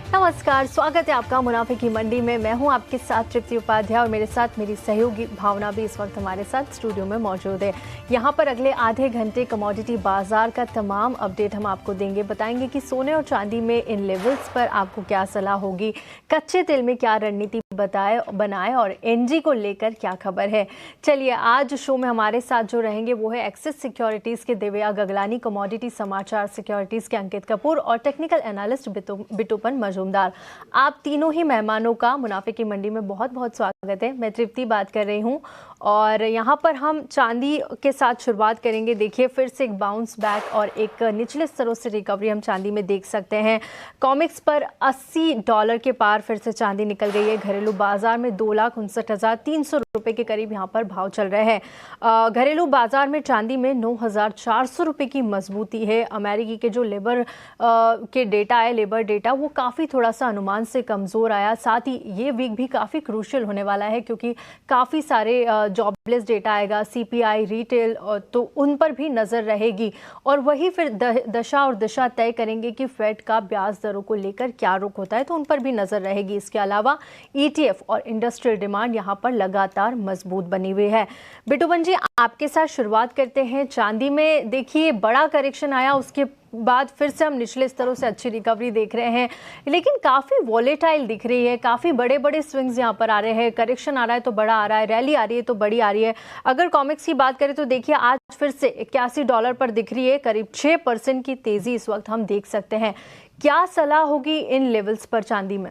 नमस्कार, स्वागत है आपका मुनाफे की मंडी में। मैं हूं आपके साथ तृप्ति उपाध्याय और मेरे साथ मेरी सहयोगी भावना भी इस वक्त हमारे साथ स्टूडियो में मौजूद है। यहां पर अगले आधे घंटे कमोडिटी बाजार का तमाम अपडेट हम आपको देंगे, बताएंगे कि सोने और चांदी में इन लेवल्स पर आपको क्या सलाह होगी, कच्चे तेल में क्या रणनीति बनाए और एनजी को लेकर क्या खबर है। चलिए, आज शो में हमारे साथ जो रहेंगे वो है एक्सिस सिक्योरिटीज के दिव्या गगलानी, कमोडिटी समाचार सिक्योरिटीज के अंकित कपूर और टेक्निकल एनालिस्ट बिटूपन मजूमदार। आप तीनों ही मेहमानों का मुनाफे की मंडी में बहुत बहुत स्वागत है। मैं तृप्ति बात कर रही हूं और यहां पर हम चांदी के साथ शुरुआत करेंगे। देखिए, फिर से एक बाउंस बैक और एक निचले स्तरों से रिकवरी हम चांदी में देख सकते हैं। कॉमिक्स पर $80 के पार फिर से चांदी निकल गई है। घरेलू बाजार में 2,59,300 रुपए के करीब यहां पर भाव चल रहे हैं। घरेलू बाजार में चांदी में 9,400 रुपए की मजबूती है। अमेरिकी के जो लेबर के डेटा है, लेबर डेटा, वो काफ़ी थोड़ा सा अनुमान से कमज़ोर आया। साथ ही ये वीक भी काफ़ी क्रूशियल होने वाला है क्योंकि काफ़ी सारे जॉबलेस डेटा आएगा, सीपीआई, रिटेल, तो उन पर भी नज़र रहेगी और वही फिर दशा और दिशा तय करेंगे कि फेड का ब्याज दरों को लेकर क्या रुख होता है, तो उन पर भी नज़र रहेगी। इसके अलावा ईटीएफ और इंडस्ट्रियल डिमांड यहाँ पर लगातार मजबूत बनी हुई है। बिटूपन जी, आपके साथ शुरुआत करते हैं। चांदी में देखिए बड़ा करेक्शन आया, उसके बाद फिर से हम निचले स्तरों से अच्छी रिकवरी देख रहे हैं, लेकिन काफ़ी वॉलेटाइल दिख रही है। काफ़ी बड़े बड़े स्विंग्स यहाँ पर आ रहे हैं। करेक्शन आ रहा है तो बड़ा आ रहा है, रैली आ रही है तो बड़ी आ रही है। अगर कॉमिक्स की बात करें तो देखिए आज फिर से $81 पर दिख रही है। करीब 6% की तेज़ी इस वक्त हम देख सकते हैं। क्या सलाह होगी इन लेवल्स पर चांदी में?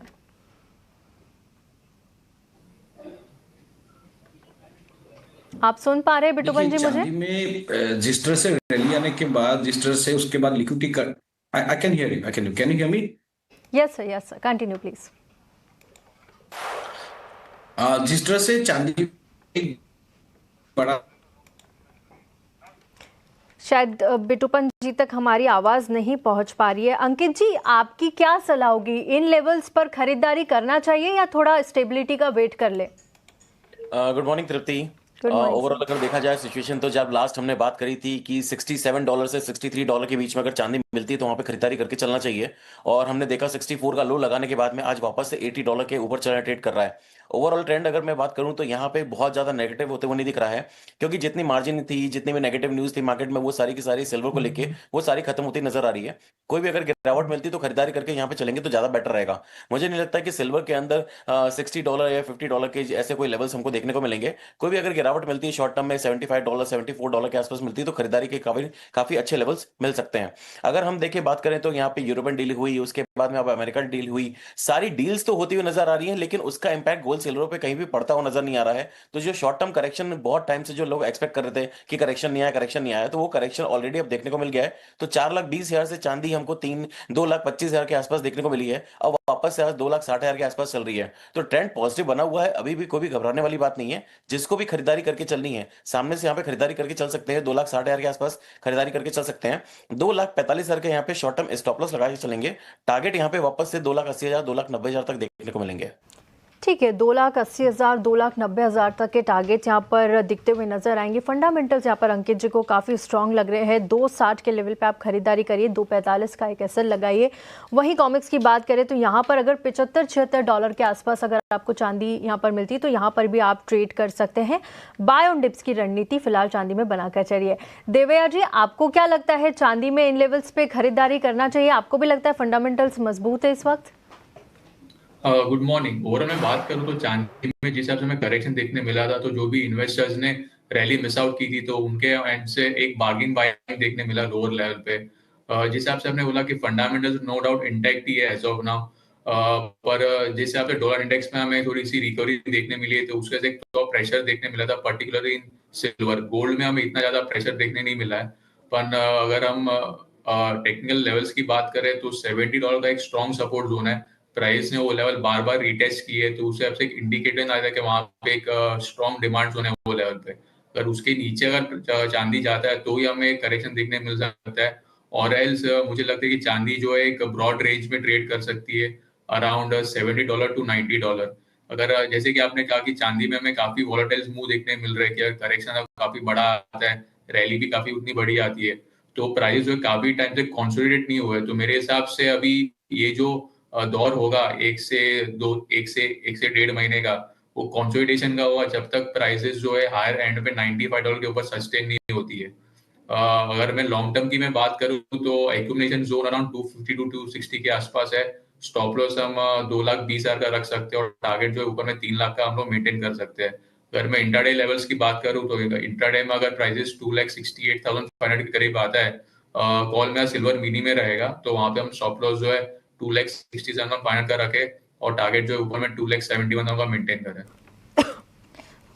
आप सुन पा रहे हैं बिटूपन जी मुझे? चांदी में जिस तरह से रैली आने के बाद, जिस तरह से उसके बाद लिक्विडिटी का, I can hear you, can you hear me? Yes sir, continue please. जिस तरह से चांदी बड़ा, शायद बिटूपन जी तक हमारी आवाज नहीं पहुंच पा रही है। अंकित जी, आपकी क्या सलाह होगी? इन लेवल्स पर खरीदारी करना चाहिए या थोड़ा स्टेबिलिटी का वेट कर ले? गुड मॉर्निंग तृप्ति। ओवरऑल अगर देखा जाए सिचुएशन, तो जब लास्ट हमने बात करी थी कि $67 से $63 के बीच में अगर चांदी मिलती है तो वहां पे खरीदारी करके चलना चाहिए, और हमने देखा 64 का लो लगाने के बाद में आज वापस से $80 के ऊपर चलना ट्रेड कर रहा है। ओवरऑल ट्रेंड अगर मैं बात करूं तो यहाँ पे बहुत ज्यादा नेगेटिव होते हुए नहीं दिख रहा है, क्योंकि जितनी मार्जिन थी, जितनी भी नेगेटिव न्यूज थी मार्केट में, वो सारी की सारी सिल्वर को लेके वो सारी खत्म होती नजर आ रही है। कोई भी अगर गिरावट मिलती तो खरीदारी करके यहाँ पे चलेंगे तो ज्यादा बेटर रहेगा। मुझे नहीं लगता कि सिल्वर के अंदर $60 या $50 के ऐसे कोई लेवल्स हमको देखने को मिलेंगे। कोई भी अगर गिरावट मिलती है शॉर्ट टर्म में $75 $74 के आसपास मिलती है तो खरीदारी के काफी काफी अच्छे लेवल्स मिल सकते हैं। अगर हम देखिए बात करें तो यहाँ पे यूरोपियन डील हुई, उसके बाद में अब अमेरिकन डील हुई। सारी डील्स तो होती हुई नजर आ रही है, लेकिन उसका इंपैक्ट गोल्ड सिल्वर पे कहीं भी पड़ता हुआ नजर नहीं आ रहा है। तो जो शॉर्ट टर्म करेक्शन बहुत टाइम से जो लोग एक्सपेक्ट कर रहे थे कि करेक्शन नहीं आया, करेक्शन नहीं आया, तो वो करेक्शन ऑलरेडी अब देखने को मिल गया है। तो 4,20,000 से चांदी हमको 2,25,000 के आसपास देखने को मिली है। अब वापस से आज 2,60,000 के आसपास चल रही है। तो ट्रेंड पॉजिटिव बना हुआ है, अभी भी कोई भी घबराने वाली बात नहीं है। जिसको भी खरीदारी करके चलनी है, सामने से यहाँ पे खरीदारी करके चल सकते हैं। 2,60,000 के आसपास खरीदारी करके चल सकते हैं। 2,45,000 के यहाँ पे शॉर्ट टर्म स्टॉप लॉस लगा के चलेंगे। टारगेट यहाँ पे वापस से 2,80,000 2,90,000 तक देखने को मिलेंगे। ठीक है, 2,80,000 2,90,000 तक के टारगेट यहाँ पर दिखते हुए नजर आएंगे। फंडामेंटल्स यहाँ पर अंकित जी को काफ़ी स्ट्रांग लग रहे हैं। 2,60 के लेवल पे आप खरीदारी करिए, 2,45 का एक एसएल लगाइए। वहीं कॉमिक्स की बात करें तो यहाँ पर अगर $75-76 के आसपास अगर आपको चांदी यहाँ पर मिलती है तो यहाँ पर भी आप ट्रेड कर सकते हैं। बाय ऑन डिप्स की रणनीति फिलहाल चांदी में बनाकर चलिए। देवया जी, आपको क्या लगता है, चांदी में इन लेवल्स पे खरीदारी करना चाहिए? आपको भी लगता है फंडामेंटल्स मजबूत है इस वक्त? Good morning. ओवरऑल मैं बात करूं तो चांदी में जिस हिसाब से हमें करेक्शन देखने मिला था, तो जो भी इन्वेस्टर्स ने रैली मिस आउट की थी तो उनके एंड से एक बार्गिंग बाइंग देखने मिला लोअर लेवल पे। जिस हिसाब से हमने बोला कि फंडामेंटल्स नो डाउट इंटैक्ट ही है एज ऑफ नाउ, पर जिस हिसाब से डॉलर इंडेक्स में हमें थोड़ी सी रिकवरी देखने मिली है तो उसके से एक तो प्रेशर देखने मिला था, पर्टिकुलरली इन सिल्वर। गोल्ड में हमें इतना ज्यादा प्रेशर देखने नहीं मिला है। पर अगर हम टेक्निकल लेवल्स की बात करें तो $70 का एक स्ट्रॉन्ग सपोर्ट जोन है। प्राइस ने वो लेवल बार बार रिटेस्ट किए, तो उससे आपसे एक इंडिकेटर आ जाए कि वहां पे एक स्ट्रॉन्ग डिमांड जोन है वो लेवल पे। अगर उसके नीचे अगर चांदी जाता है तो ही हमें करेक्शन देखने मिल सकता है, और एल्स मुझे लगता है कि चांदी जो है एक ब्रॉड रेंज में ट्रेड कर सकती है अराउंड $70 to $90। अगर जैसे कि आपने कहा कि चांदी में हमें काफी वॉलेटाइल मूव देखने मिल रहा है कि करेक्शन काफी बड़ा आता है, रैली भी काफी उतनी बड़ी आती है, तो प्राइस जो है काफी टाइम से कंसोलिडेट नहीं हुआ है। तो मेरे हिसाब से अभी ये जो दौर होगा एक से 1.5 महीने का, वो कंसोलिडेशन का होगा जब तक प्राइसेस जो है हायर एंड पे $95 के ऊपर सस्टेन नहीं होती है। अगर मैं लॉन्ग टर्म की मैं बात करूं तो एक्यूमुलेशन जोन अराउंड 250 टू 260 के आसपास है। स्टॉप लॉस हम 2,20,000 का रख सकते हैं और टारगेट जो है ऊपर में 3 लाख का हम लोग मेंटेन कर सकते हैं। अगर मैं इंट्राडे लेवल्स की बात करूं तो इंट्राडे में अगर प्राइसेस 2,68,500 के करीब आता है, कॉल में सिल्वर मिनी में रहेगा, तो वहां पे हम स्टॉप लॉस जो है 2,67,500 का रखे और टारगेट जो है ऊपर में 2,71,000 का मेंटेन करें।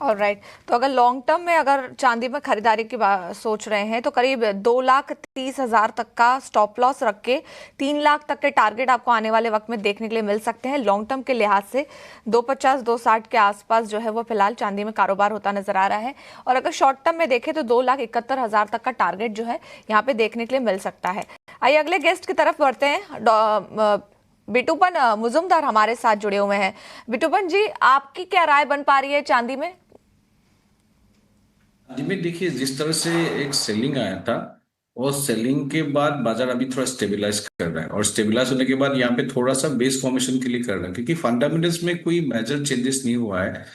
ऑलराइट, तो अगर लॉन्ग टर्म में अगर चांदी में खरीदारी की सोच रहे हैं तो करीब 2,30,000 तक का स्टॉप लॉस रख के 3 लाख तक के टारगेट आपको आने वाले वक्त में देखने के लिए मिल सकते हैं। लॉन्ग टर्म के लिहाज से 250 260 के आसपास जो है वो फिलहाल चांदी में कारोबार होता नजर आ रहा है। और अगर शॉर्ट टर्म में देखें तो 2,71,000 तक का टारगेट जो है यहाँ पे देखने के लिए मिल सकता है। आइए अगले गेस्ट की तरफ बढ़ते हैं। बिटूपन मुजुमदार हमारे साथ जुड़े हुए हैं। बिटूपन जी, आपकी क्या राय बन पा रही है चांदी में? जी में देखिए, जिस तरह से एक सेलिंग आया था और सेलिंग के बाद बाजार अभी थोड़ा स्टेबलाइज कर रहा है, और स्टेबलाइज होने के बाद यहाँ पे थोड़ा सा बेस फॉर्मेशन के लिए कर रहा है, क्योंकि फंडामेंटल्स में कोई मेजर चेंजेस नहीं हुआ है।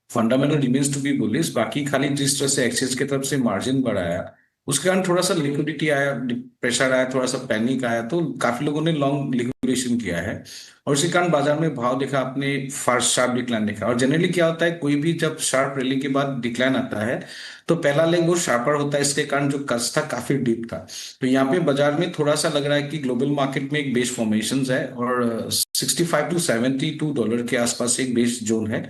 Fundamental remains to be bullish, बाकी खाली जिस तरह से एक्सेस की तरफ से मार्जिन बढ़ाया उसके कारण थोड़ा सा लिक्विडिटी आया, प्रेशर आया, थोड़ा सा पैनिक आया, तो काफी लोगों ने लॉन्ग लिक्विडेशन किया है और इसी कारण बाजार में भाव देखा आपने, फर्स्ट शार्प डिक्लाइन देखा। और जनरली क्या होता है, कोई भी जब शार्प रैली के बाद डिक्लाइन आता है तो पहला लेग वो शार्पर होता है, इसके कारण जो कस था काफी डीप था। तो यहाँ पे बाजार में थोड़ा सा लग रहा है कि ग्लोबल मार्केट में एक बेस फॉर्मेशन है और 65 टू $72 के आसपास एक बेस जोन है,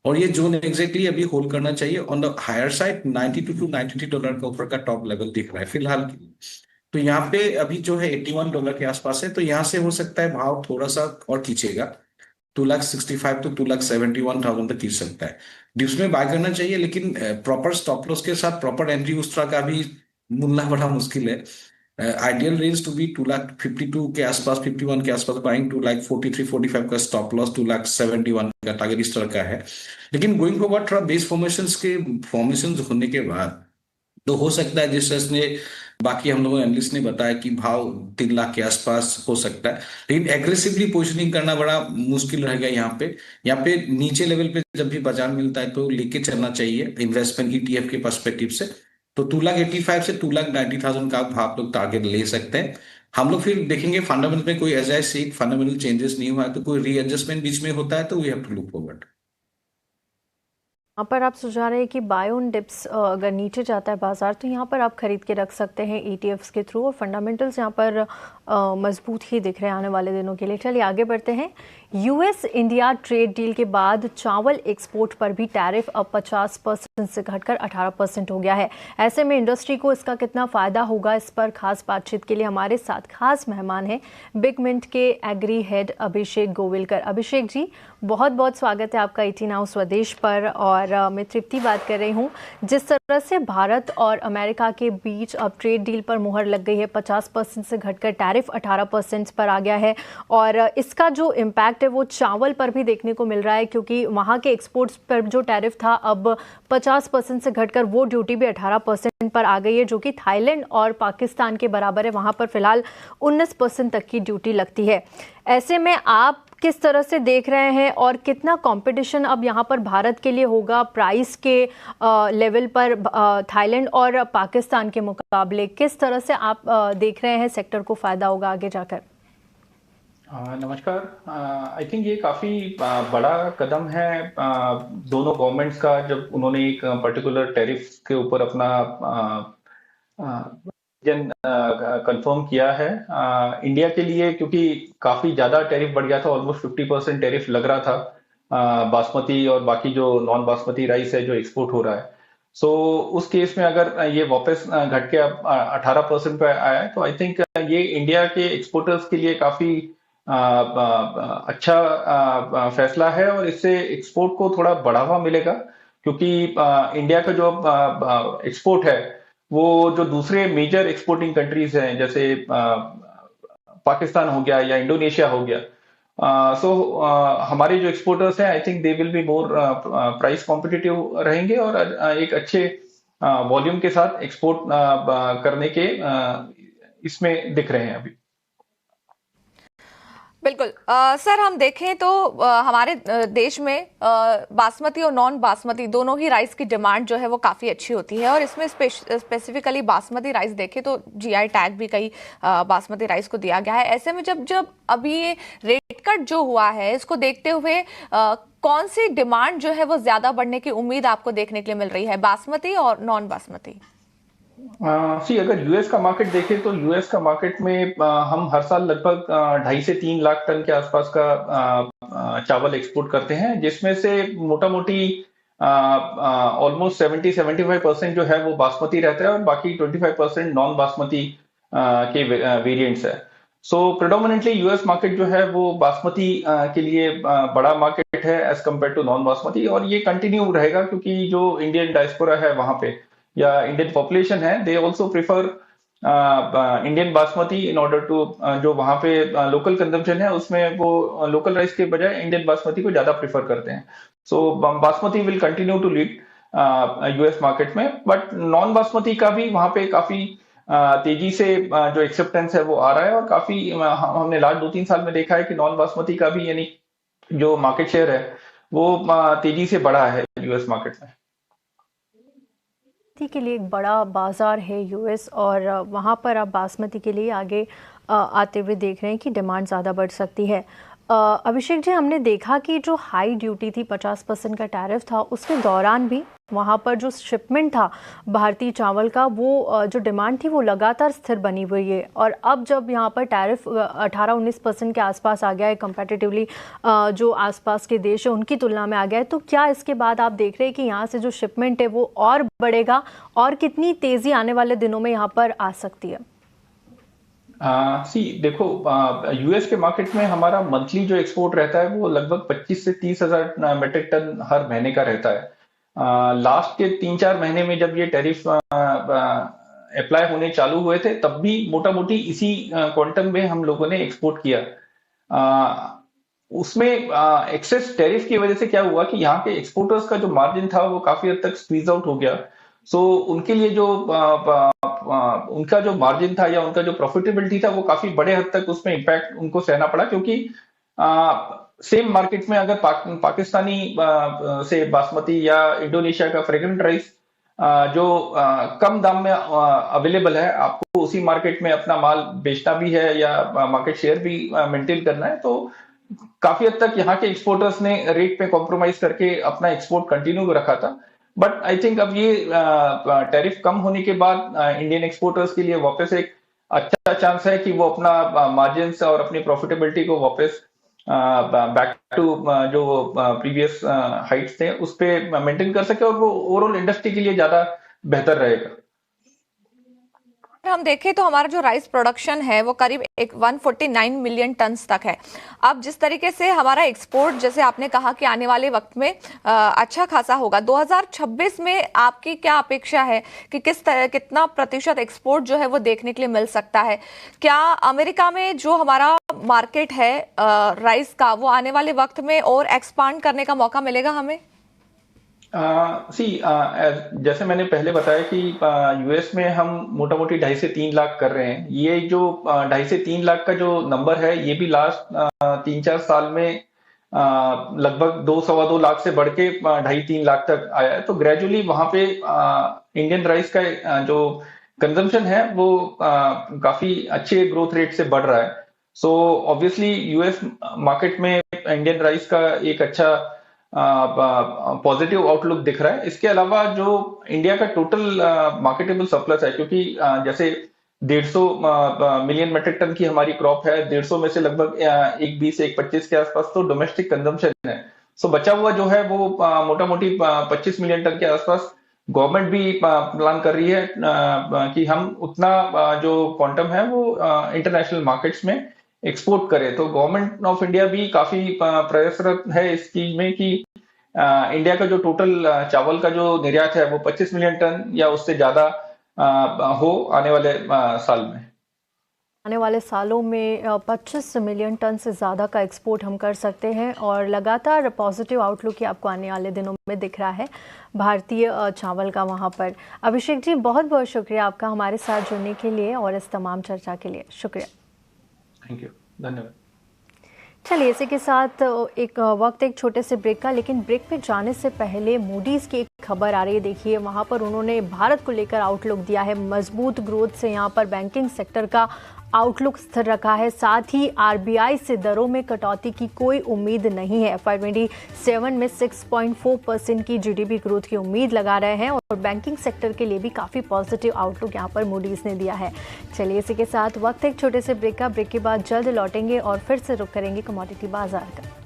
और ये जोन एग्जैक्टली अभी होल्ड करना चाहिए। On the higher side $92 to $93 का ऊपर का टॉप लेवल दिख रहा है फिलहाल के लिए। तो यहाँ पे अभी जो है $81 के आसपास है, तो यहाँ से हो सकता है भाव थोड़ा सा और खींचेगा, 2,65 टू 2,71,000 तक खींच सकता है। डिप्स में बाय करना चाहिए, लेकिन प्रॉपर स्टॉप लॉस के साथ प्रॉपर एंट्री उस तरह का भी मिलना बड़ा मुश्किल है। आइडियल रेंज टू बी 2,52 के आसपास, 51 के आसपास बाइंग, 2,43-45 का स्टॉप लॉस, 2,71 का टारगेट इस तरह का है। लेकिन गोइंग फॉरवर्ड थोड़ा बेस फॉर्मेशन होने के बाद तो हो सकता है, जिस तरह ने बाकी हम लोगों एनालिस्ट ने बताया कि भाव 3 लाख के आसपास हो सकता है, लेकिन एग्रेसिवली पोजिशनिंग करना बड़ा मुश्किल रहेगा। यहाँ पे नीचे लेवल पे जब भी बाजार मिलता है तो लेके चलना चाहिए इन्वेस्टमेंट ETF के पर्सपेक्टिव से। तो 2,85,000 से 2,90,000 का भाव लोग टारगेट ले सकते हैं। हम लोग फिर देखेंगे फंडामेंटल में कोई एज आई फंडामेंटल चेंजेस नहीं हुआ है, तो कोई रीएडजस्टमेंट बीच में होता है तो we have to look forward. यहाँ पर आप सुझा रहे हैं कि बाय ऑन डिप्स अगर नीचे जाता है बाजार तो यहाँ पर आप खरीद के रख सकते हैं ETFs के थ्रू, और फंडामेंटल्स यहाँ पर मजबूत ही दिख रहे हैं आने वाले दिनों के लिए। चलिए आगे बढ़ते हैं। US इंडिया ट्रेड डील के बाद चावल एक्सपोर्ट पर भी टैरिफ अब 50% से घटकर 18% हो गया है। ऐसे में इंडस्ट्री को इसका कितना फायदा होगा, इस पर खास बातचीत के लिए हमारे साथ खास मेहमान हैं बिग मिंट के एग्री हेड अभिषेक गोविलकर। अभिषेक जी, बहुत बहुत स्वागत है आपका 18 आवर स्वदेश पर। और मैं तृप्ति बात कर रही हूँ। जिस तरह से भारत और अमेरिका के बीच अब ट्रेड डील पर मुहर लग गई है, 50% से घटकर टैरिफ 18% पर आ गया है, और इसका जो इम्पैक्ट है वो चावल पर भी देखने को मिल रहा है, क्योंकि वहाँ के एक्सपोर्ट्स पर जो टैरिफ था अब 50% से घटकर वो ड्यूटी भी 18% पर आ गई है, जो कि थाईलैंड और पाकिस्तान के बराबर है। वहाँ पर फिलहाल 19% तक की ड्यूटी लगती है। ऐसे में आप किस तरह से देख रहे हैं और कितना कंपटीशन अब यहाँ पर भारत के लिए होगा प्राइस के लेवल पर थाईलैंड और पाकिस्तान के मुकाबले? किस तरह से आप देख रहे हैं सेक्टर को फायदा होगा आगे जाकर? नमस्कार। आई थिंक ये काफ़ी बड़ा कदम है दोनों गवर्नमेंट्स का, जब उन्होंने एक पर्टिकुलर टैरिफ के ऊपर अपना कंफर्म किया है। इंडिया के लिए क्योंकि काफ़ी ज़्यादा टैरिफ बढ़ गया था, ऑलमोस्ट 50% टैरिफ लग रहा था बासमती और बाकी जो नॉन बासमती राइस है जो एक्सपोर्ट हो रहा है। सो उस केस में अगर ये वापस घट के अब 18% पे आया है, तो आई थिंक ये इंडिया के एक्सपोर्टर्स के लिए काफ़ी अच्छा फैसला है, और इससे एक्सपोर्ट को थोड़ा बढ़ावा मिलेगा, क्योंकि इंडिया का जो एक्सपोर्ट है वो जो दूसरे मेजर एक्सपोर्टिंग कंट्रीज हैं, जैसे पाकिस्तान हो गया या इंडोनेशिया हो गया, हमारे जो एक्सपोर्टर्स हैं I think they will be more price competitive रहेंगे और एक अच्छे वॉल्यूम के साथ एक्सपोर्ट करने के इसमें दिख रहे हैं अभी। बिल्कुल। सर हम देखें तो हमारे देश में बासमती और नॉन बासमती दोनों ही राइस की डिमांड जो है वो काफ़ी अच्छी होती है, और इसमें स्पेसिफिकली बासमती राइस देखें तो जीआई टैग भी कई बासमती राइस को दिया गया है। ऐसे में जब अभी ये रेट कट जो हुआ है, इसको देखते हुए कौन सी डिमांड जो है वो ज़्यादा बढ़ने की उम्मीद आपको देखने के लिए मिल रही है, बासमती और नॉन बासमती? अगर यूएस का मार्केट देखें तो यूएस का मार्केट में हम हर साल लगभग 2.5 से 3 लाख टन के आसपास का चावल एक्सपोर्ट करते हैं, जिसमें से मोटा मोटी ऑलमोस्ट 70-75% जो है वो बासमती रहता है और बाकी 25% नॉन बासमती के वेरिएंट्स है। सो प्रेडोमिनेटली यूएस मार्केट जो है वो बासमती के लिए बड़ा मार्केट है as compared to non basmati, और ये कंटिन्यू रहेगा क्योंकि जो इंडियन डायस्पोरा है वहां पे या इंडियन पॉपुलेशन है, they also prefer Indian basmati in order to जो वहां पे लोकल कंजम्पशन है उसमें वो लोकल राइस के बजाय इंडियन बासमती को ज्यादा प्रिफर करते हैं। So basmati will continue to lead US market में, बट नॉन बासमती का भी वहां पे काफी तेजी से जो एक्सेप्टेंस है वो आ रहा है, और काफी हमने लास्ट 2-3 साल में देखा है कि नॉन बासमती का भी यानी जो मार्केट शेयर है वो तेजी से बढ़ा है यूएस मार्केट में। के लिए एक बड़ा बाज़ार है यूएस, और वहाँ पर आप बासमती के लिए आगे आते हुए देख रहे हैं कि डिमांड ज़्यादा बढ़ सकती है। अभिषेक जी, हमने देखा कि जो हाई ड्यूटी थी, 50% का टैरिफ था, उसके दौरान भी वहाँ पर जो शिपमेंट था भारतीय चावल का, वो जो डिमांड थी वो लगातार स्थिर बनी हुई है। और अब जब यहाँ पर टैरिफ 18-19% के आसपास आ गया है, कंपैरेटिवली जो आसपास के देश है उनकी तुलना में आ गया है, तो क्या इसके बाद आप देख रहे हैं कि यहाँ से जो शिपमेंट है वो और बढ़ेगा, और कितनी तेज़ी आने वाले दिनों में यहाँ पर आ सकती है? देखो, यूएस के मार्केट में हमारा मंथली जो एक्सपोर्ट रहता है वो लगभग 25 से 30 हजार मेट्रिक टन हर महीने का रहता है। लास्ट के 3-4 महीने में जब ये टैरिफ अप्लाई होने चालू हुए थे, तब भी मोटा मोटी इसी क्वांटम में हम लोगों ने एक्सपोर्ट किया। उसमें एक्सेस टैरिफ की वजह से क्या हुआ कि यहाँ के एक्सपोर्टर्स का जो मार्जिन था वो काफी हद तक स्क्वीज आउट हो गया। सो उनके लिए जो उनका जो मार्जिन था या उनका जो प्रॉफिटेबिलिटी था वो काफी बड़े हद तक उसमें इम्पैक्ट उनको सहना पड़ा, क्योंकि सेम मार्केट में अगर पाकिस्तानी से बासमती या इंडोनेशिया का फ्रेग्रेंट राइस जो कम दाम में अवेलेबल है, आपको उसी मार्केट में अपना माल बेचना भी है या मार्केट शेयर भी मेंटेन करना है, तो काफी हद तक यहाँ के एक्सपोर्टर्स ने रेट पे कॉम्प्रोमाइज करके अपना एक्सपोर्ट कंटिन्यू रखा था। बट आई थिंक अब ये टैरिफ कम होने के बाद इंडियन एक्सपोर्टर्स के लिए वापस एक अच्छा चांस है कि वो अपना मार्जिन और अपनी प्रॉफिटेबिलिटी को वापस बैक टू जो प्रीवियस हाइट्स थे उस पे मेंटेन कर सके, और वो ओवरऑल इंडस्ट्री के लिए ज्यादा बेहतर रहेगा। हम देखें तो हमारा जो राइस प्रोडक्शन है वो करीब 149 मिलियन टन्स तक है। अब जिस तरीके से हमारा एक्सपोर्ट, जैसे आपने कहा कि आने वाले वक्त में अच्छा खासा होगा, 2026 में आपकी क्या अपेक्षा है कि कितना प्रतिशत एक्सपोर्ट जो है वो देखने के लिए मिल सकता है? क्या अमेरिका में जो हमारा मार्केट है राइस का, वो आने वाले वक्त में और एक्सपांड करने का मौका मिलेगा हमें? जैसे मैंने पहले बताया कि यूएस में हम मोटा मोटी 2.5 से 3 लाख कर रहे हैं। ये जो 2.5 से 3 लाख का जो नंबर है, ये भी लास्ट 3-4 साल में लगभग 2-2.25 लाख से बढ़ के 2.5-3 लाख तक आया है। तो ग्रेजुअली वहां पे इंडियन राइस का जो कंजम्पशन है वो काफी अच्छे ग्रोथ रेट से बढ़ रहा है। सो ऑब्वियसली यूएस मार्केट में इंडियन राइस का एक अच्छा पॉजिटिव आउटलुक दिख रहा है। इसके अलावा जो इंडिया का टोटल मार्केटेबल सरप्लस है, क्योंकि जैसे 150 मिलियन मेट्रिक टन की हमारी क्रॉप है, 150 में से लगभग 120-125 के आसपास तो डोमेस्टिक कंजम्पशन है। सो बचा हुआ जो है वो मोटा मोटी 25 मिलियन टन के आसपास गवर्नमेंट भी प्लान कर रही है कि हम उतना जो क्वांटम है वो इंटरनेशनल मार्केट्स में एक्सपोर्ट करे। तो गवर्नमेंट ऑफ इंडिया भी काफी प्रयासरत है इस चीज में कि इंडिया का जो टोटल चावल का जो निर्यात है वो 25 मिलियन टन या उससे ज्यादा हो आने वाले साल में। आने वाले सालों में 25 मिलियन टन से ज़्यादा का एक्सपोर्ट हम कर सकते हैं, और लगातार पॉजिटिव आउटलुक ही आपको आने वाले दिनों में दिख रहा है भारतीय चावल का वहाँ पर। अभिषेक जी, बहुत बहुत शुक्रिया आपका हमारे साथ जुड़ने के लिए और इस तमाम चर्चा के लिए। शुक्रिया। थैंक यू, धन्यवाद। चलिए इसी के साथ एक छोटे से ब्रेक का, लेकिन ब्रेक पे जाने से पहले मूडीज़ की एक खबर आ रही है। देखिए वहाँ पर उन्होंने भारत को लेकर आउटलुक दिया है, मजबूत ग्रोथ से यहाँ पर बैंकिंग सेक्टर का आउटलुक स्थिर रखा है। साथ ही आरबीआई से दरों में कटौती की कोई उम्मीद नहीं है। FY27 में 6.4% की जीडीपी ग्रोथ की उम्मीद लगा रहे हैं और बैंकिंग सेक्टर के लिए भी काफ़ी पॉजिटिव आउटलुक यहाँ पर मूडीज़ ने दिया है। चलिए इसी के साथ वक्त एक छोटे से ब्रेक का, ब्रेक के बाद जल्द लौटेंगे और फिर से रुख करेंगे कमोडिटी बाजार का।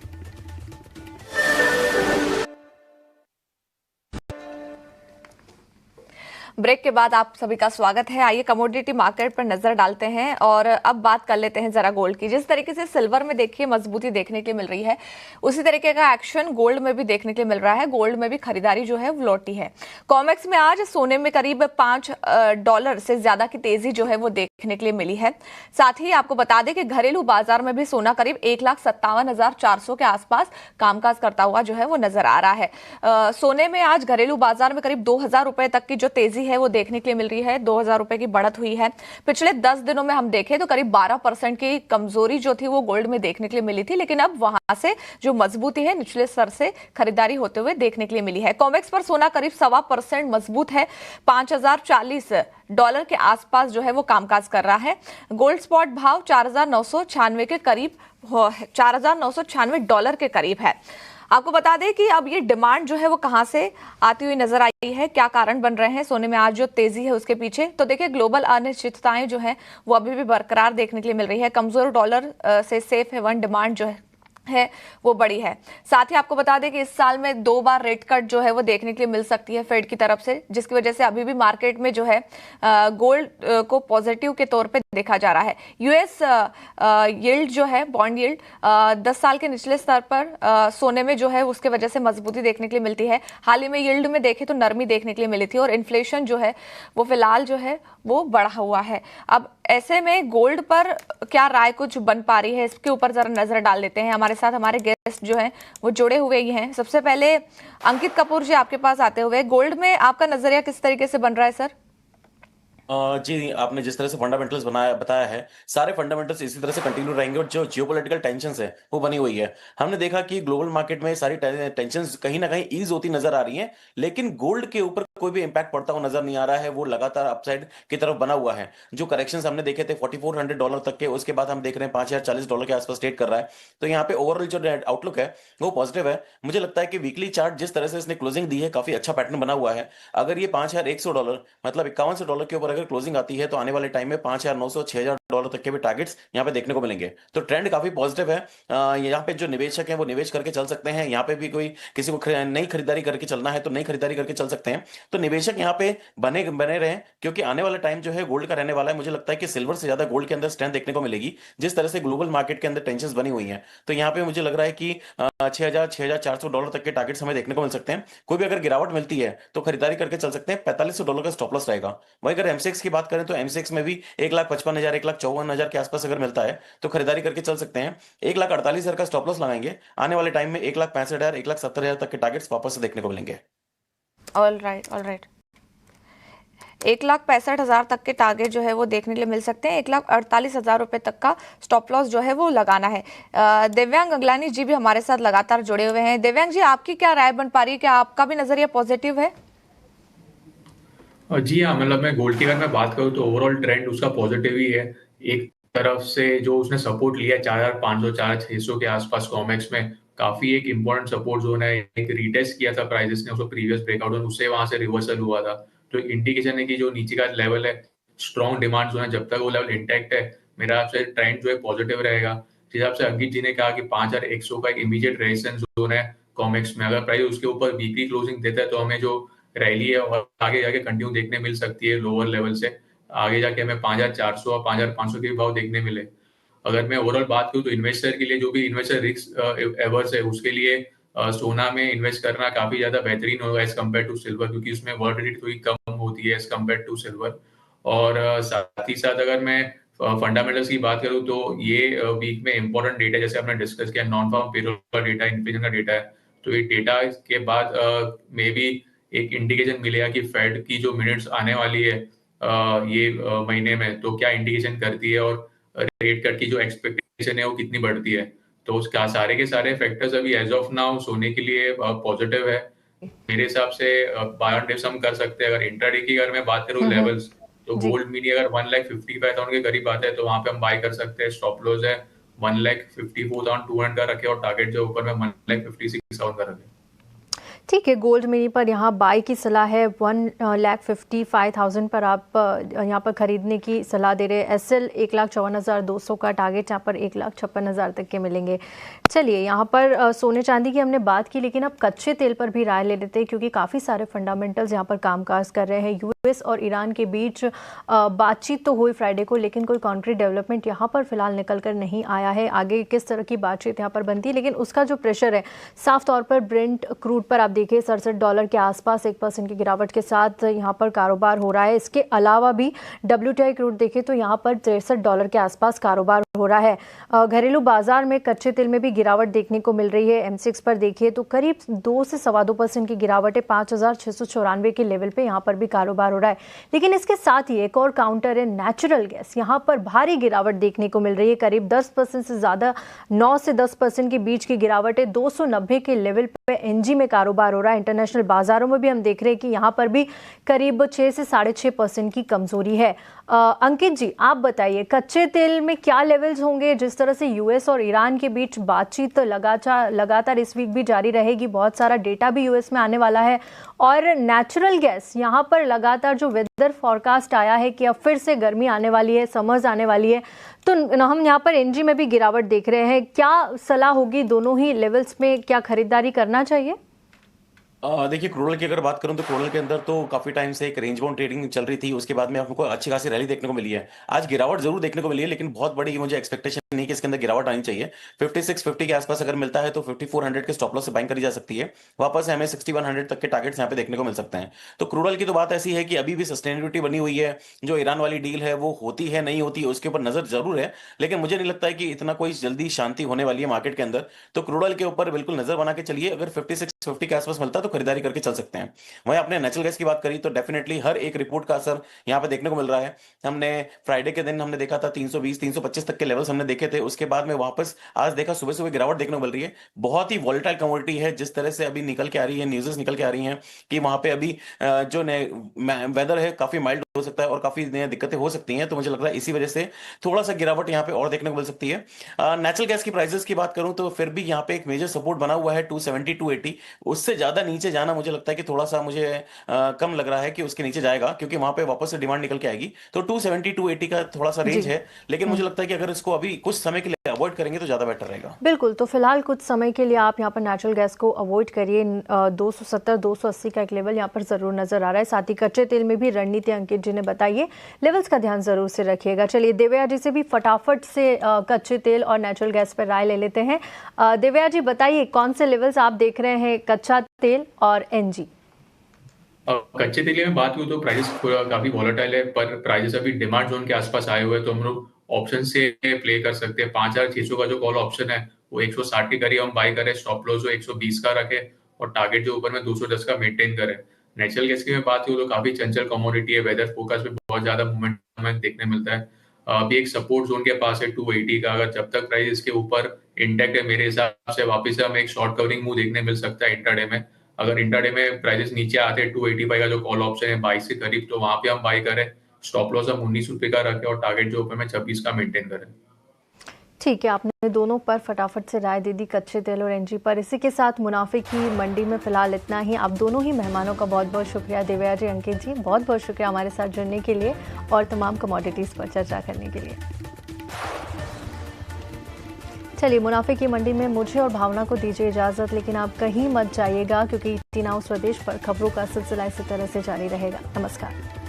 ब्रेक के बाद आप सभी का स्वागत है। आइए कमोडिटी मार्केट पर नजर डालते हैं और अब बात कर लेते हैं जरा गोल्ड की। जिस तरीके से सिल्वर में देखिए मजबूती देखने के लिए मिल रही है, उसी तरीके का एक्शन गोल्ड में भी देखने के लिए मिल रहा है। गोल्ड में भी खरीदारी जो है वो लौटी है। कॉमेक्स में आज सोने में करीब $5 से ज्यादा की तेजी जो है वो देखने के लिए मिली है। साथ ही आपको बता दें कि घरेलू बाजार में भी सोना करीब 1,57,400 के आसपास कामकाज करता हुआ जो है वो नजर आ रहा है। सोने में आज घरेलू बाजार में करीब 2,000 रुपए तक की जो तेजी है वो देखने के लिए मिल रही है। 2,000 रुपए की बढ़त हुई है। पिछले 10 दिनों में हम देखें तो करीब 12% की कमजोरी जो थी वो गोल्ड में देखने के लिए मिली थी, लेकिन अब वहां से जो मजबूती है निचले स्तर से खरीदारी होते हुए देखने के लिए मिली है। कॉमेक्स पर सोना करीब 1.25% मजबूत है। $5,040 के आसपास जो है वो कामकाज कर रहा है। गोल्ड स्पॉट भाव 4,996 के करीब, $4,996 के करीब है। आपको बता दें कि अब ये डिमांड जो है वो कहां से आती हुई नजर आई है, क्या कारण बन रहे हैं सोने में आज जो तेजी है उसके पीछे। तो देखिए ग्लोबल अनिश्चितताएं जो है वो अभी भी बरकरार देखने के लिए मिल रही है। कमजोर डॉलर से सेफ हेवन डिमांड जो है वो बड़ी है। साथ ही आपको बता दें कि इस साल में 2 बार रेट कट जो है वो देखने के लिए मिल सकती है फेड की तरफ से, जिसकी वजह से अभी भी मार्केट में जो है गोल्ड को पॉजिटिव के तौर पे देखा जा रहा है। यूएस यील्ड जो है, बॉन्ड यील्ड 10 साल के निचले स्तर पर सोने में जो है उसके वजह से मजबूती देखने के लिए मिलती है। हाल ही में यील्ड में देखें तो नरमी देखने के लिए मिली थी और इन्फ्लेशन जो है वो फिलहाल जो है वो बढ़ा हुआ है। अब ऐसे में गोल्ड पर क्या राय कुछ बन पा रही है, इसके ऊपर जरा नजर डाल लेते हैं। हमारे साथ हमारे गेस्ट जो हैं वो जुड़े हुए ही हैं। सबसे पहले अंकित कपूर जी आपके पास आते हुए, गोल्ड में आपका नजरिया किस तरीके से बन रहा है सर? जी, आपने जिस तरह से फंडामेंटल्स बताया है, सारे फंडामेंटल्स इसी तरह से कंटिन्यू रहेंगे और जो जियोपॉलिटिकल टेंशंस है वो बनी हुई है। हमने देखा कि ग्लोबल मार्केट में सारी टेंशंस कहीं ना कहीं ईज होती नजर आ रही हैं, लेकिन गोल्ड के ऊपर कोई भी इंपैक्ट पड़ता हुआ नजर नहीं आ रहा है। वो लगातार अपसाइड की तरफ बना हुआ है। जो करेक्शंस हमने देखे थे $4,400 तक के, उसके बाद हम देख रहे हैं $5,040 के आसपास ट्रेड कर रहा है। तो यहाँ पे ओवरऑल जो आउटलुक है वो पॉजिटिव है। मुझे लगता है कि वीकली चार्ट जिस तरह से इसने क्लोजिंग दी है, काफी अच्छा पैटर्न बना हुआ है। अगर ये $5,100 मतलब $51 के ऊपर अगर क्लोजिंग आती है तो आने वाले टाइम में $5,900 $6,000 तक के भी टारगेट्स यहाँ पे देखने को मिलेंगे। तो ट्रेंड काफी पॉजिटिव है। यहाँ पे जो निवेशक हैं वो निवेश करके चल सकते हैं। यहाँ पे भी कोई किसी को नई खरीदारी करके चलना है तो नई खरीदारी करके चल सकते हैं। तो निवेशक यहाँ पे बने बने रहे, क्योंकि आने वाला टाइम जो है गोल्ड का रहने वाला है। मुझे लगता है कि सिल्वर से ज्यादा गोल्ड के अंदर स्ट्रेंथ देखने को मिलेगी, जिस तरह से ग्लोबल मार्केट के अंदर टेंशन बनी हुई है। तो यहाँ पे मुझे लग रहा है कि $6,400 तक के टारगेट्स हमें देखने को मिल सकते हैं। कोई भी अगर गिरावट मिलती है तो खरीदारी करके चल सकते हैं। $4,500 का स्टॉप लॉस रहेगा। वही अगर एमसीएक्स की बात करें तो एमसीएक्स में भी 1,55,000 1,54,000 के आसपास अगर मिलता है तो खरीदारी करके चल सकते हैं। 1,48,000 का स्टॉप लॉस लगाएंगे। आने वाले टाइम में 1,65,000 1,70,000 तक के टारगेट्स वापस से देखने को मिलेंगे। ऑल राइट 1,65,000 तक के टारगेट जो है वो देखने के लिए मिल सकते हैं। 1,48,000 रुपए तक का स्टॉप लॉस जो है वो लगाना है। दिव्यांग अगलानी जी भी हमारे साथ लगातार जुड़े हुए हैं। दिव्यांग जी, आपकी क्या राय बन पा रही है? क्या आपका भी नजरिया पॉजिटिव है? जी हाँ, मतलब मैं गोल्ड की अगर मैं बात करूँ तो ओवरऑल ट्रेंड उसका पॉजिटिव ही है। एक तरफ से जो उसने सपोर्ट लिया है 4,500 4,600 के आसपास कॉमेक्स में, काफी एक इम्पोर्टेंट सपोर्ट जोन है। एक रिटेस्ट किया था प्राइजेस ने उसको प्रीवियस ब्रेकआउट, उससे वहां से रिवर्सल हुआ था। तो इंडिकेशन है कि जो नीचे का लेवल है, स्ट्रॉन्ग डिमांड जोन है, जब तक वो लेवल इंटैक्ट है मेरा आपसे ट्रेंड जो है पॉजिटिव रहेगा। जिस हिसाब से अंकित जी ने कहा कि 5,100 का एक इमीडिएट रेजिस्टेंस जोन है कॉमेक्स में, अगर प्राइस उसके ऊपर वीकली क्लोजिंग देता है तो हमें जो रैली है और आगे जाके कंटिन्यू देखने मिल सकती है लोअर लेवल से। आगे जाके हमें 5,400 और 5,500 के भाव देखने मिले। अगर मैं ओवरऑल बात करूँ तो इन्वेस्टर के लिए, जो भी इन्वेस्टर रिस्क एवर्स है, उसके लिए सोना में इन्वेस्ट करना काफी ज्यादा बेहतरीन होगा एज कम्पेयर टू सिल्वर, क्योंकि उसमें वॉलेटिलिटी थोड़ी कम होती है एज कम्पेयर टू सिल्वर। और साथ ही साथ अगर मैं फंडामेंटल्स की बात करूँ तो ये वीक में इंपॉर्टेंट डेटा, जैसे आपने डिस्कस किया, नॉन फार्म पेरोल का डेटा, इन्फ्लेशन का डेटा है। तो ये डेटा के बाद मे बी एक इंडिकेशन मिलेगा कि फेड की जो मिनट्स आने वाली है ये महीने में, तो क्या इंडिकेशन करती है और रेट कट की जो एक्सपेक्टेशन है वो कितनी बढ़ती है। तो उसका सारे के सारे फैक्टर्स अभी एज ऑफ नाउ सोने के लिए पॉजिटिव है। मेरे हिसाब से बाय ऑन डिप्स हम कर सकते हैं। अगर इंट्राडे की अगर मैं बात करूँ लेवल्स, तो जी। गोल्ड मिनी अगर 1,55,000 के करीब आता है तो वहां पे हम बाय कर सकते हैं। स्टॉप लॉस है 1,54,200 का रखे और टारगेट जो ऊपर में 1,56,000 का रखे। ठीक है, गोल्ड मिनी पर यहाँ बाय की सलाह है 1,55,000 पर आप यहाँ पर खरीदने की सलाह दे रहे हैं। एसएल 1,54,200 का टारगेट यहाँ पर 1,56,000 तक के मिलेंगे। चलिए, यहाँ पर सोने चांदी की हमने बात की, लेकिन अब कच्चे तेल पर भी राय ले लेते हैं क्योंकि काफ़ी सारे फंडामेंटल्स यहाँ पर कामकाज कर रहे हैं। यूएस और ईरान के बीच बातचीत तो हुई फ्राइडे को, लेकिन कोई कॉन्क्रीट डेवलपमेंट यहाँ पर फिलहाल निकल कर नहीं आया है। आगे किस तरह की बातचीत यहाँ पर बनती है, लेकिन उसका जो प्रेशर है साफ तौर पर ब्रेंट क्रूड पर आप देखिए $67 के आसपास 1% की गिरावट के साथ यहाँ पर कारोबार हो रहा है। इसके अलावा भी WTI क्रूड देखें तो यहाँ पर $63 के आसपास कारोबार हो रहा है। घरेलू बाजार में कच्चे तेल में भी गिरावट देखने को मिल रही है। M6 पर देखिए तो करीब 2 से 2.25% की गिरावट है। 5,694 के लेवल पे यहाँ पर भी कारोबार हो रहा है। लेकिन इसके साथ ही एक और काउंटर है नेचुरल गैस। यहाँ पर भारी गिरावट देखने को मिल रही है, करीब 10% से ज़्यादा, 9 से 10% के बीच की गिरावट है। 290 के लेवल पे NG में कारोबार हो रहा है। इंटरनेशनल बाजारों में भी हम देख रहे हैं कि यहाँ पर भी करीब 6 से 6.5% की कमजोरी है। अंकित जी, आप बताइए कच्चे तेल में क्या लेवल्स होंगे? जिस तरह से यूएस और ईरान के बीच बातचीत लगातार इस वीक भी जारी रहेगी, बहुत सारा डेटा भी यूएस में आने वाला है, और नेचुरल गैस यहाँ पर लगातार जो वेदर फॉरकास्ट आया है कि अब फिर से गर्मी आने वाली है, समर्स आने वाली है, तो हम यहाँ पर NG में भी गिरावट देख रहे हैं। क्या सलाह होगी दोनों ही लेवल्स में, क्या खरीदारी करना चाहिए? देखिए, क्रूड की अगर बात करूं तो क्रूड के अंदर तो काफी टाइम से एक रेंज बाउंड ट्रेडिंग चल रही थी। उसके बाद में हमको अच्छी खासी रैली देखने को मिली है। आज गिरावट जरूर देखने को मिली है, लेकिन बहुत बड़ी मुझे एक्सपेक्टेशन नहीं कि इसके अंदर गिरावट आनी चाहिए। 5650 के आसपास अगर मिलता है तो 5400 के स्टॉप लॉस से बाइंग करी जा सकती है। वापस हमें 6100 तक के टारगेट्स यहाँ पे देखने को मिल सकते हैं। तो क्रूड की तो बात ऐसी है कि अभी भी सस्टेनेबिलिटी बनी हुई है। जो ईरान वाली डील है वो होती है नहीं होती उसके ऊपर नजर जरूर है, लेकिन मुझे नहीं लगता है कि इतना कोई जल्दी शांति होने वाली है मार्केट के अंदर। तो क्रूड के ऊपर बिल्कुल नजर बना के चलिए। अगर 5650 के आसपास मिलता है तो खरीदारी करके चल सकते हैं। वहीं आपने नेचुरल गैस की बात करी तो डेफिनेटली हर एक रिपोर्ट का असर यहां पे देखने को मिल रहा है। हमने फ्राइडे के दिन हमने देखा था 320 325 तक के लेवल्स हमने देखे थे। उसके बाद में वापस आज देखा सुबह सुबह गिरावट देखने को मिल रही है। बहुत ही वॉलेटाइल कमोडिटी है। जिस तरह से अभी निकल के आ रही है, न्यूज़ निकल के आ रही हैं कि वहां पे अभी जो वेदर है काफी माइल्ड हो सकता है और काफी दिक्कतें हो सकती हैं। तो मुझे लग रहा है इसी वजह से थोड़ा सा गिरावट यहाँ पे और देखने को मिल सकती है। नेचुरल गैस की प्राइसेस की बात करूं तो फिर भी यहाँ पे एक मेजर सपोर्ट बना हुआ है 270 280। उससे ज्यादा नीचे जाना मुझे लगता है कि थोड़ा सा मुझे कम लग रहा है कि उसके नीचे जाएगा, क्योंकि वहां पे वापस से डिमांड निकल के आएगी। तो 270 280 का थोड़ा सा रेंज है, लेकिन मुझे लगता है कि अगर इसको अभी कुछ समय के लिए अवॉइड करेंगे तो ज्यादा बेटर रहेगा। बिल्कुल, तो फिलहाल कुछ समय के लिए आप यहाँ पर नेचुरल गैस को अवॉइड करिए। 270 280 का एक लेवल यहाँ पर जरूर नजर आ रहा है। साथ ही कच्चे तेल में भी रणनीति अंकित जी ने बताइए, लेवल्स का ध्यान जरूर से रखिएगा। चलिए, देवया जी से भी फटाफट से कच्चे तेल और नेचुरल गैस पर राय ले लेते हैं। देवया जी बताइए, कौन से लेवल्स आप देख रहे हैं कच्चा तेल और NG? कच्चे तेल में बात करूँ तो प्राइसेस काफी वॉलेटाइल है, पर प्राइसेस अभी डिमांड जोन के आसपास आए हुए हैं, तो हम लोग ऑप्शन से प्ले कर सकते हैं। 5600 का जो कॉल ऑप्शन है वो 160 के करीब हम बाय करें, स्टॉप लॉस जो 120 का रखे और टारगेट जो ऊपर में 210 का मेंटेन करें। नेचुरल गैस की मैं बात करूँ तो काफी चंचल कमोडिटी है। वेदर फोरकास्ट में बहुत ज्यादा मूवमेंट हमें देखने मिलता है। अभी एक सपोर्ट जोन के पास है 280 का। अगर जब तक प्राइस इसके ऊपर इंटेक्ट है, मेरे हिसाब से वापस से हमें एक शॉर्ट कवरिंग मूव देखने मिल सकता है इंट्राडे में। अगर इंट्राडे में प्राइसेस नीचे आते हैं 285 का जो कॉल ऑप्शन है 22 के करीब, तो वहां पे हम बाय करें। स्टॉप लॉस हम 19 रुपए का रखें और टारगेट जो ऊपर में 26 का मेंटेन करें। ठीक है, आपने दोनों पर फटाफट से राय दे दी, कच्चे तेल और NG पर। इसी के साथ मुनाफे की मंडी में फिलहाल इतना ही। आप दोनों ही मेहमानों का बहुत बहुत शुक्रिया। देवया जी, अंकित जी, बहुत बहुत शुक्रिया हमारे साथ जुड़ने के लिए और तमाम कमोडिटीज़ पर चर्चा करने के लिए। चलिए, मुनाफे की मंडी में मुझे और भावना को दीजिए इजाज़त, लेकिन आप कहीं मत जाइएगा क्योंकि ET नाउ स्वदेश पर खबरों का सिलसिला इसी तरह से जारी रहेगा। नमस्कार।